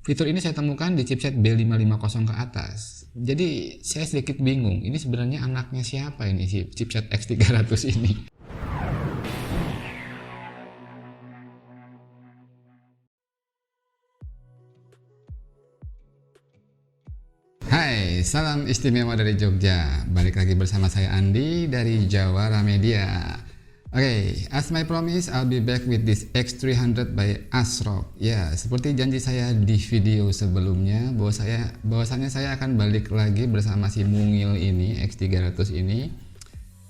Fitur ini saya temukan di chipset B550 ke atas. Jadi saya sedikit bingung, ini sebenarnya anaknya siapa ini si chipset X300 ini? Hai, salam istimewa dari Jogja. Balik lagi bersama saya Andi dari Jawara Media. Oke, as my promise, I'll be back with this X300 by ASRock. Ya, seperti janji saya di video sebelumnya, bahwasanya saya akan balik lagi bersama si mungil ini, X300 ini.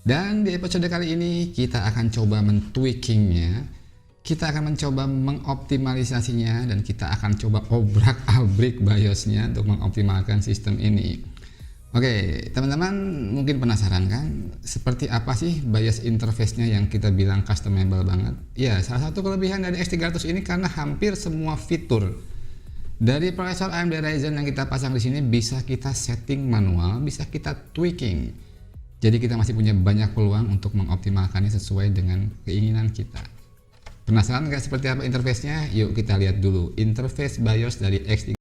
Dan di episode kali ini kita akan coba men-tweakingnya, kita akan mencoba mengoptimalisasinya, dan kita akan coba obrak-abrik BIOSnya untuk mengoptimalkan sistem ini. Oke, teman-teman mungkin penasaran kan, seperti apa sih BIOS interface-nya yang kita bilang customable banget? Ya, salah satu kelebihan dari X300 ini karena hampir semua fitur dari prosesor AMD Ryzen yang kita pasang di sini bisa kita setting manual, bisa kita tweaking. Jadi kita masih punya banyak peluang untuk mengoptimalkannya sesuai dengan keinginan kita. Penasaran nggak seperti apa interface-nya? Yuk kita lihat dulu interface BIOS dari X300.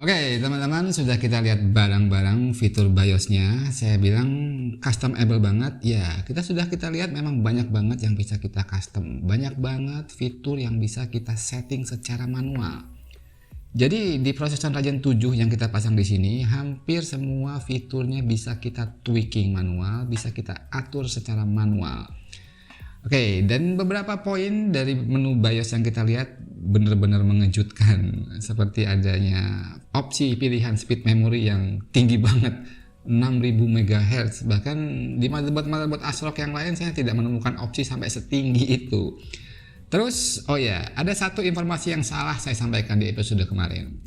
Oke, teman-teman, sudah kita lihat barang-barang fitur BIOS-nya. Saya bilang customable banget. Ya, kita lihat memang banyak banget yang bisa kita custom. Banyak banget fitur yang bisa kita setting secara manual. Jadi di prosesor Ryzen 7 yang kita pasang di sini, hampir semua fiturnya bisa kita tweaking manual, bisa kita atur secara manual. Oke, dan beberapa poin dari menu BIOS yang kita lihat benar-benar mengejutkan, seperti adanya opsi pilihan speed memory yang tinggi banget, 6000 MHz. Bahkan di motherboard ASRock yang lain saya tidak menemukan opsi sampai setinggi itu. Terus, oh ya, ada satu informasi yang salah saya sampaikan di episode kemarin.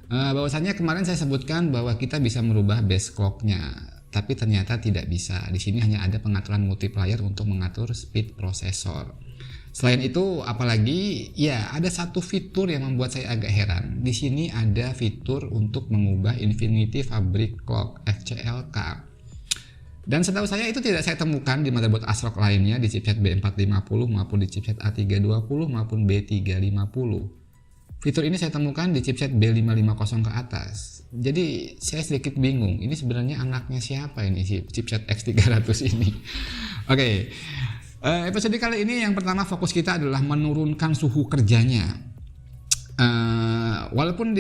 Bahwasannya kemarin saya sebutkan bahwa kita bisa merubah base clock-nya, tapi ternyata tidak bisa. Di sini hanya ada pengaturan multiplier untuk mengatur speed prosesor. Selain itu, apalagi ya ada satu fitur yang membuat saya agak heran. Di sini ada fitur untuk mengubah Infinity Fabric Clock (FCLK). Dan setahu saya itu tidak saya temukan di motherboard ASRock lainnya, di chipset B450 maupun di chipset A320 maupun B350. Fitur ini saya temukan di chipset B550 ke atas. Jadi saya sedikit bingung, ini sebenarnya anaknya siapa ini si chipset X300 ini? Oke, episode kali ini yang pertama fokus kita adalah menurunkan suhu kerjanya. Walaupun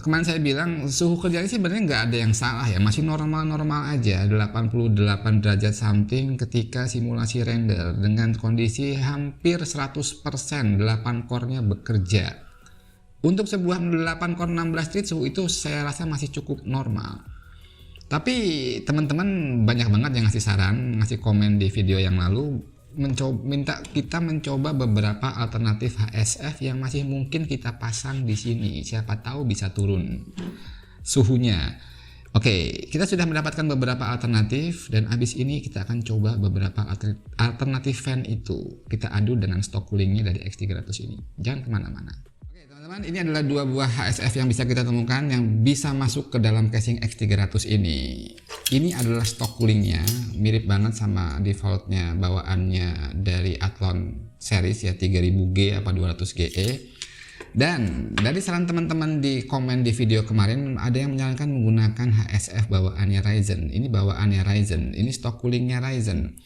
kemarin saya bilang suhu kerjanya sih sebenarnya nggak ada yang salah ya, masih normal-normal aja, 88 derajat something ketika simulasi render dengan kondisi hampir 100% 8 core-nya bekerja. Untuk sebuah 8 core 16 thread suhu itu saya rasa masih cukup normal. Tapi teman-teman banyak banget yang ngasih saran, ngasih komen di video yang lalu, minta kita mencoba beberapa alternatif HSF yang masih mungkin kita pasang di sini. Siapa tahu bisa turun suhunya. Oke, kita sudah mendapatkan beberapa alternatif dan abis ini kita akan coba beberapa alternatif fan itu. Kita adu dengan stok coolingnya dari X300 ini. Jangan kemana-mana. Oke teman-teman, ini adalah dua buah HSF yang bisa kita temukan yang bisa masuk ke dalam casing X300 ini. Ini adalah stok coolingnya, mirip banget sama defaultnya bawaannya dari Athlon series ya, 3000G apa 200GE. Dan dari saran teman-teman di komen di video kemarin, ada yang menyarankan menggunakan HSF bawaannya Ryzen. Ini bawaannya Ryzen, ini stok coolingnya Ryzen.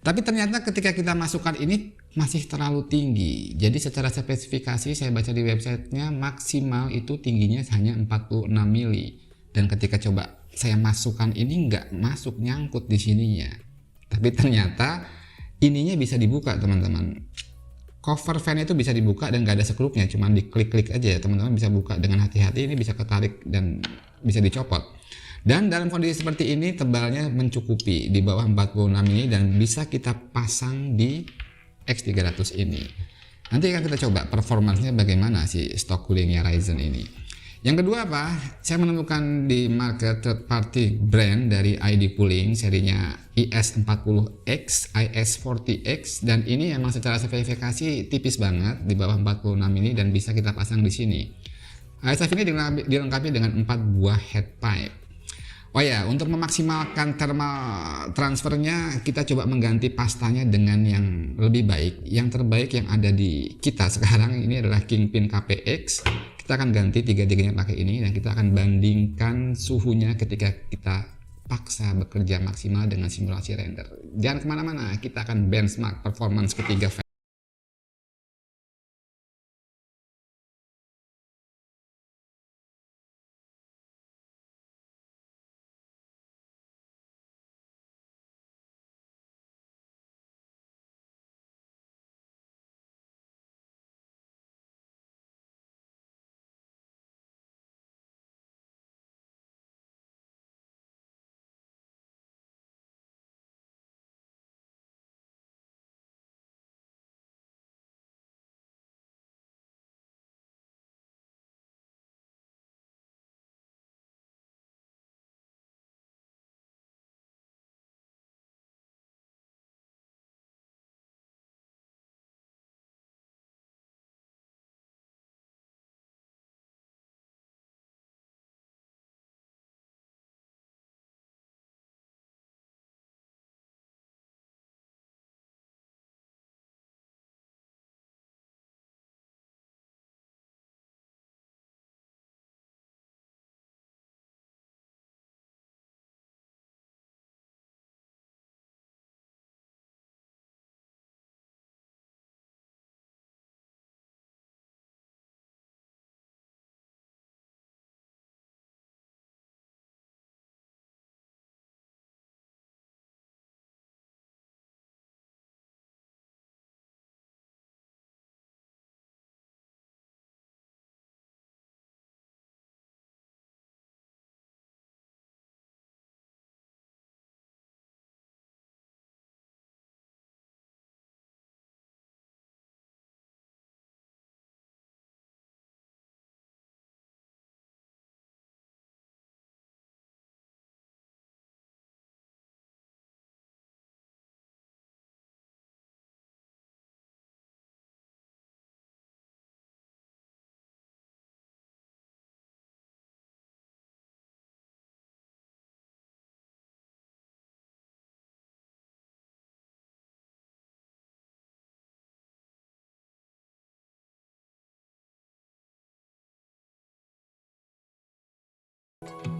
Tapi ternyata ketika kita masukkan ini masih terlalu tinggi. Jadi secara spesifikasi saya baca di websitenya maksimal itu tingginya hanya 46 mili. Dan ketika coba saya masukkan ini nggak masuk, nyangkut di sininya. Tapi ternyata ininya bisa dibuka teman-teman. Cover fan itu bisa dibuka dan nggak ada sekrupnya, cuma diklik-klik aja ya teman-teman, bisa buka dengan hati-hati. Ini bisa ketarik dan bisa dicopot. Dan dalam kondisi seperti ini tebalnya mencukupi di bawah 46 ini dan bisa kita pasang di X300 ini. Nanti akan kita coba performanya bagaimana si stok coolingnya Ryzen ini. Yang kedua apa? Saya menemukan di market third party brand dari ID Cooling serinya IS40X, IS40X, dan ini emang secara spesifikasi tipis banget di bawah 46 ini dan bisa kita pasang di sini. HSF ini dilengkapi dengan 4 buah head pipe. Oh ya, untuk memaksimalkan thermal transfernya kita coba mengganti pastanya dengan yang lebih baik. Yang terbaik yang ada di kita sekarang ini adalah Kingpin KPX. Kita akan ganti tiga-tiganya pakai ini dan kita akan bandingkan suhunya ketika kita paksa bekerja maksimal dengan simulasi render. Jangan kemana-mana, kita akan benchmark performance ketiga fan.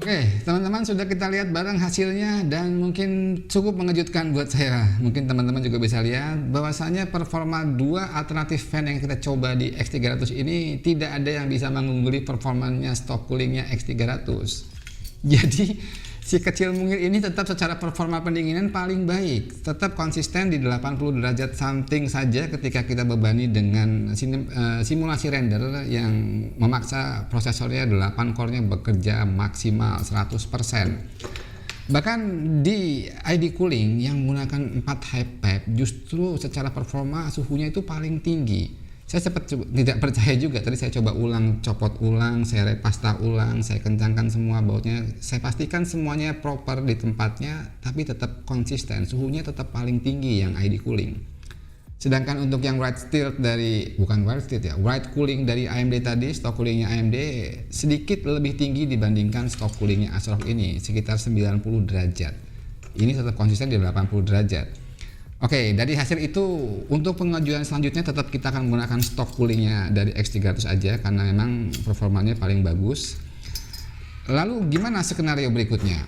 Oke, teman-teman sudah kita lihat bareng hasilnya dan mungkin cukup mengejutkan buat saya. Mungkin teman-teman juga bisa lihat bahwasanya performa dua alternatif fan yang kita coba di X300 ini tidak ada yang bisa mengungguli performanya stok coolingnya X300. Jadi si kecil mungil ini tetap secara performa pendinginan paling baik, tetap konsisten di 80 derajat something saja ketika kita bebani dengan simulasi render yang memaksa prosesornya 8 core-nya bekerja maksimal 100%. Bahkan di ID cooling yang menggunakan 4 high pipe justru secara performa suhunya itu paling tinggi. Saya sempat tidak percaya juga, tadi saya coba ulang, copot ulang, saya repasta ulang, saya kencangkan semua bautnya, saya pastikan semuanya proper di tempatnya, tapi tetap konsisten, suhunya tetap paling tinggi yang ID cooling. Sedangkan untuk yang right cooling dari AMD tadi, stok coolingnya AMD sedikit lebih tinggi dibandingkan stok coolingnya ASRock ini, sekitar 90 derajat. Ini tetap konsisten di 80 derajat. Oke, dari hasil itu untuk pengajuan selanjutnya tetap kita akan menggunakan stok coolingnya dari X300 aja karena memang performanya paling bagus. Lalu gimana skenario berikutnya?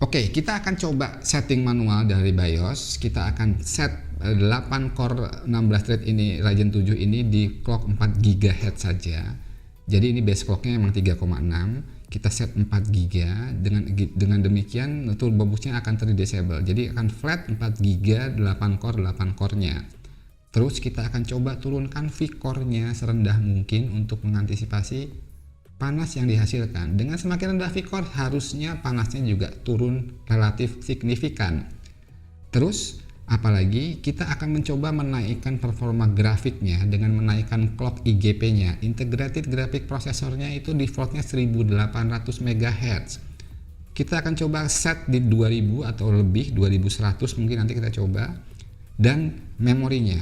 Oke, kita akan coba setting manual dari BIOS. Kita akan set 8 core 16 thread ini Ryzen 7 ini di clock 4 GHz saja. Jadi ini base clocknya memang 3,6. Kita set 4 GB, dengan demikian turbo boostnya akan terdisable. Jadi akan flat 4 GB 8 core-nya. Terus kita akan coba turunkan V-core-nya serendah mungkin untuk mengantisipasi panas yang dihasilkan. Dengan semakin rendah V-core harusnya panasnya juga turun relatif signifikan. Terus apalagi kita akan mencoba menaikkan performa grafiknya dengan menaikkan clock IGP-nya. Integrated Graphic Processornya itu defaultnya 1800 MHz. Kita akan coba set di 2000 atau lebih, 2100 mungkin nanti kita coba. Dan memorinya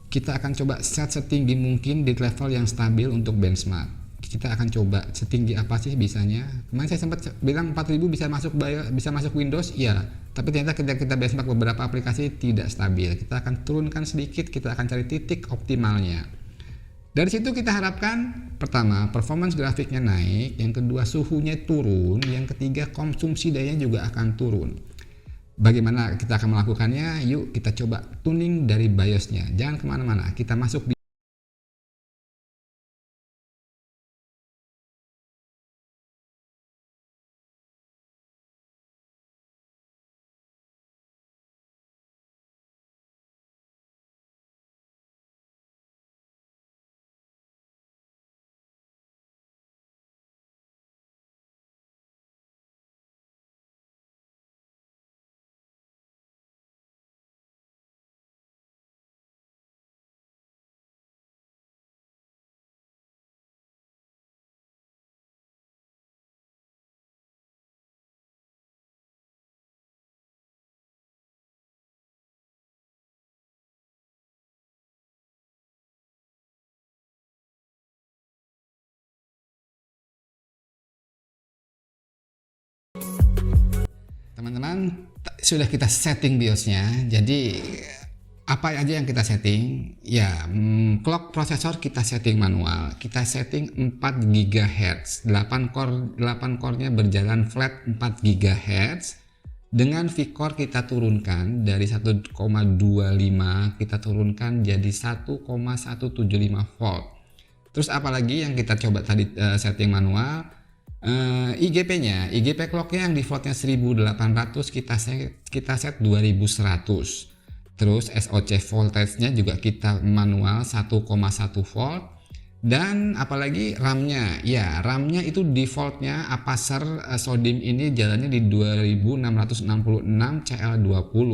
kita akan coba set setinggi mungkin di level yang stabil untuk benchmark. Kita akan coba setinggi apa sih bisanya. Kemarin saya sempat bilang 4000 bisa masuk Windows, iya, tapi ternyata ketika kita benchmark beberapa aplikasi tidak stabil. Kita akan turunkan sedikit, kita akan cari titik optimalnya. Dari situ kita harapkan pertama performance grafiknya naik, yang kedua suhunya turun, yang ketiga konsumsi daya juga akan turun. Bagaimana kita akan melakukannya? Yuk kita coba tuning dari BIOSnya. Jangan kemana-mana, kita masuk di teman-teman, sudah kita setting BIOSnya. Jadi apa aja yang kita setting? Ya, clock prosesor kita setting manual. Kita setting 4 GHz, 8 core-nya berjalan flat 4 GHz. Dengan V-core kita turunkan dari 1,25 kita turunkan jadi 1,175 volt. Terus apalagi yang kita coba tadi setting manual, IGP clocknya yang defaultnya 1800 kita set 2100. Terus SOC voltage-nya juga kita manual 1,1 volt. Dan apalagi RAM-nya, ya RAM-nya itu defaultnya Apacer SODIMM ini jalannya di 2666 CL20.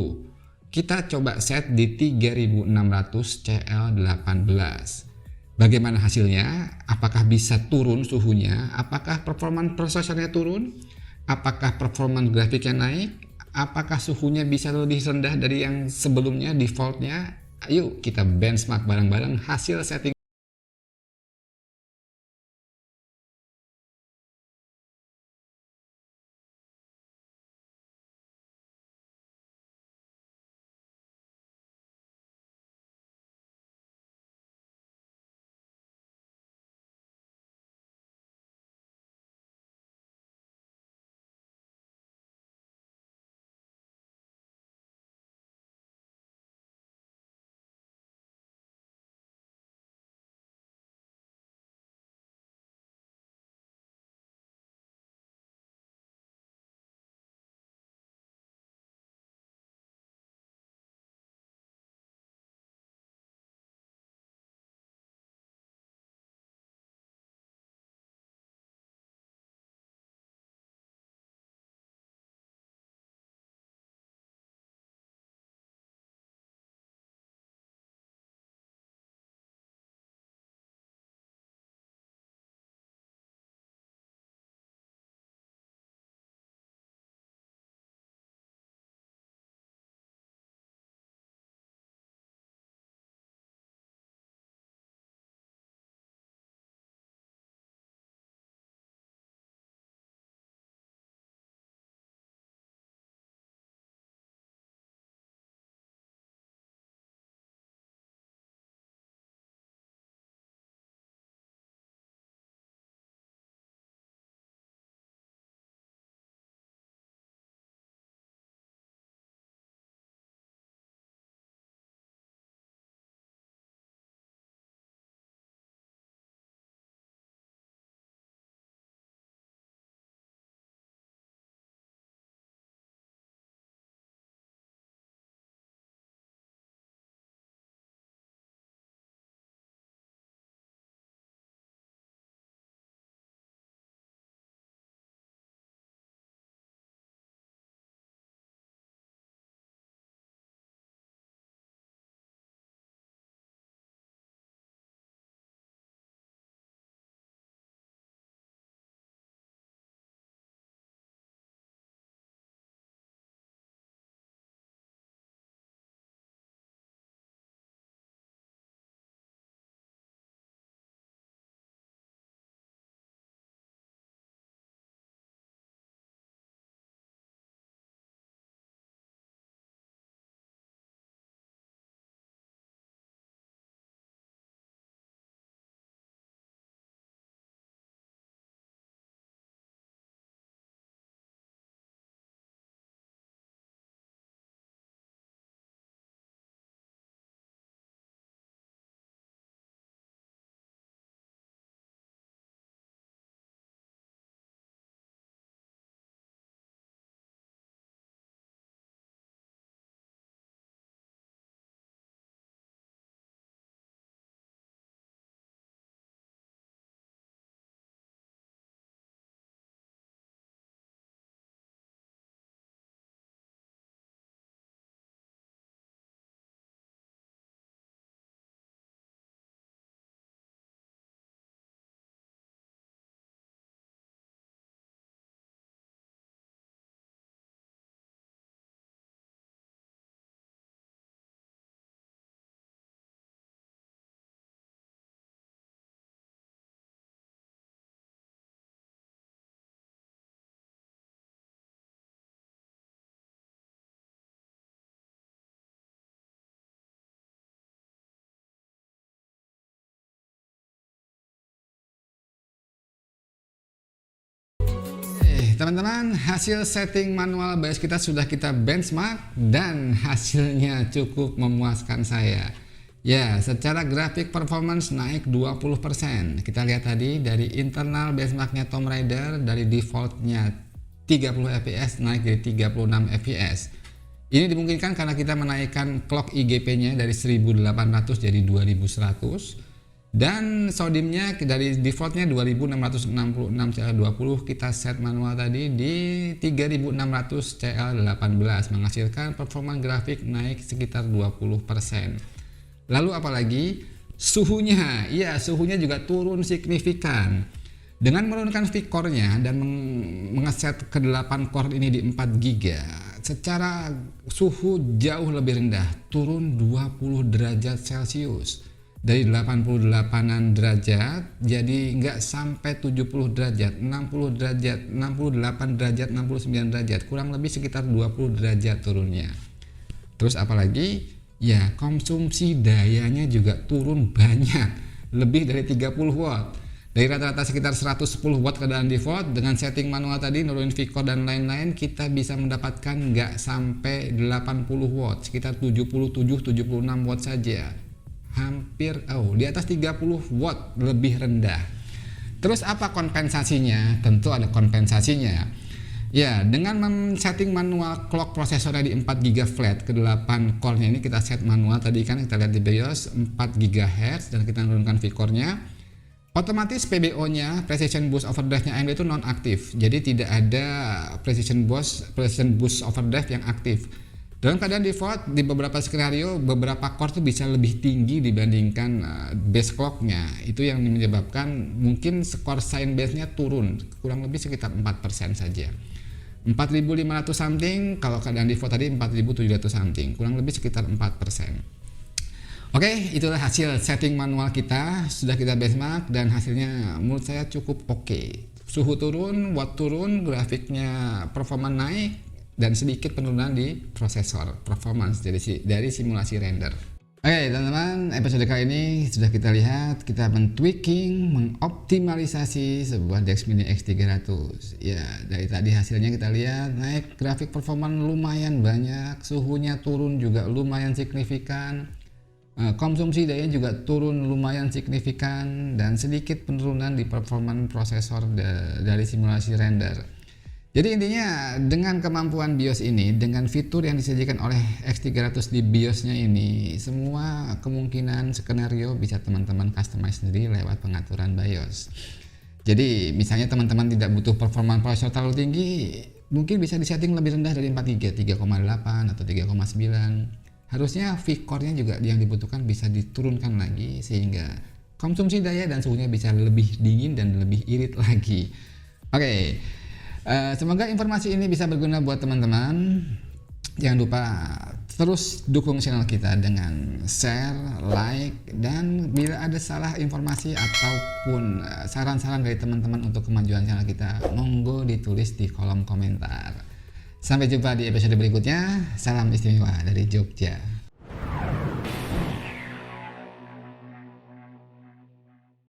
Kita coba set di 3600 CL18. Bagaimana hasilnya? Apakah bisa turun suhunya? Apakah performa prosesornya turun? Apakah performa grafiknya naik? Apakah suhunya bisa lebih rendah dari yang sebelumnya defaultnya? Ayo kita benchmark bareng-bareng hasil setting. teman-teman, hasil setting manual BIOS kita sudah kita benchmark dan hasilnya cukup memuaskan saya. Ya, secara grafik performance naik 20%. Kita lihat tadi dari internal benchmarknya Tomb Raider dari defaultnya 30 fps naik jadi 36 fps. Ini dimungkinkan karena kita menaikkan clock IGP-nya dari 1800 jadi 2100. Dan SODIMM-nya dari defaultnya 2666/20 kita set manual tadi di 3600 CL18 menghasilkan performa grafik naik sekitar 20%. Lalu apalagi suhunya, ya suhunya juga turun signifikan. Dengan menurunkan V-core-nya dan mengeset ke 8 core ini di 4 GB, secara suhu jauh lebih rendah, turun 20 derajat Celcius. Dari 88an derajat jadi nggak sampai 70 derajat, 60 derajat, 68 derajat, 69 derajat, kurang lebih sekitar 20 derajat turunnya. Terus apalagi ya, konsumsi dayanya juga turun banyak, lebih dari 30 watt. Dari rata-rata sekitar 110 watt keadaan default, dengan setting manual tadi nurunin V-core dan lain-lain, kita bisa mendapatkan nggak sampai 80 watt, sekitar 77-76 watt saja. Hampir di atas 30 watt lebih rendah. Terus apa kompensasinya? Tentu ada kompensasinya. Ya, dengan setting manual clock prosesornya di 4 GB flat ke 8 core-nya ini kita set manual tadi kan kita lihat di BIOS 4 GHz dan kita menurunkan V-core-nya. Otomatis PBO-nya Precision Boost Overdrive-nya AMD itu non-aktif. Jadi tidak ada Precision Boost Overdrive yang aktif. Dalam keadaan default di beberapa skenario beberapa core tuh bisa lebih tinggi dibandingkan base clock-nya. Itu yang menyebabkan mungkin skor sign base-nya turun kurang lebih sekitar 4% saja. 4500 something, kalau keadaan default tadi 4700 something, kurang lebih sekitar 4%. Oke, itulah hasil setting manual kita, sudah kita benchmark dan hasilnya menurut saya cukup oke. Suhu turun, watt turun, grafiknya performa naik, dan sedikit penurunan di prosesor performance dari simulasi render. Oke teman-teman, episode kali ini sudah kita lihat kita men-tweaking, mengoptimalisasi sebuah DeX Mini X300. Ya, dari tadi hasilnya kita lihat naik grafik performance lumayan banyak, suhunya turun juga lumayan signifikan, konsumsi daya juga turun lumayan signifikan, dan sedikit penurunan di performance prosesor dari simulasi render. Jadi intinya dengan kemampuan BIOS ini, dengan fitur yang disajikan oleh X300 di BIOS-nya ini, semua kemungkinan skenario bisa teman-teman customize sendiri lewat pengaturan BIOS. Jadi misalnya teman-teman tidak butuh performa prosesor terlalu tinggi, mungkin bisa disetting lebih rendah dari 4 GB, 3,8 atau 3,9. Harusnya V-core-nya juga yang dibutuhkan bisa diturunkan lagi sehingga konsumsi daya dan suhunya bisa lebih dingin dan lebih irit lagi. Oke. Semoga informasi ini bisa berguna buat teman-teman. Jangan lupa terus dukung channel kita dengan share, like, dan bila ada salah informasi ataupun saran-saran dari teman-teman untuk kemajuan channel kita, monggo ditulis di kolom komentar. Sampai jumpa di episode berikutnya. Salam istimewa dari Jogja.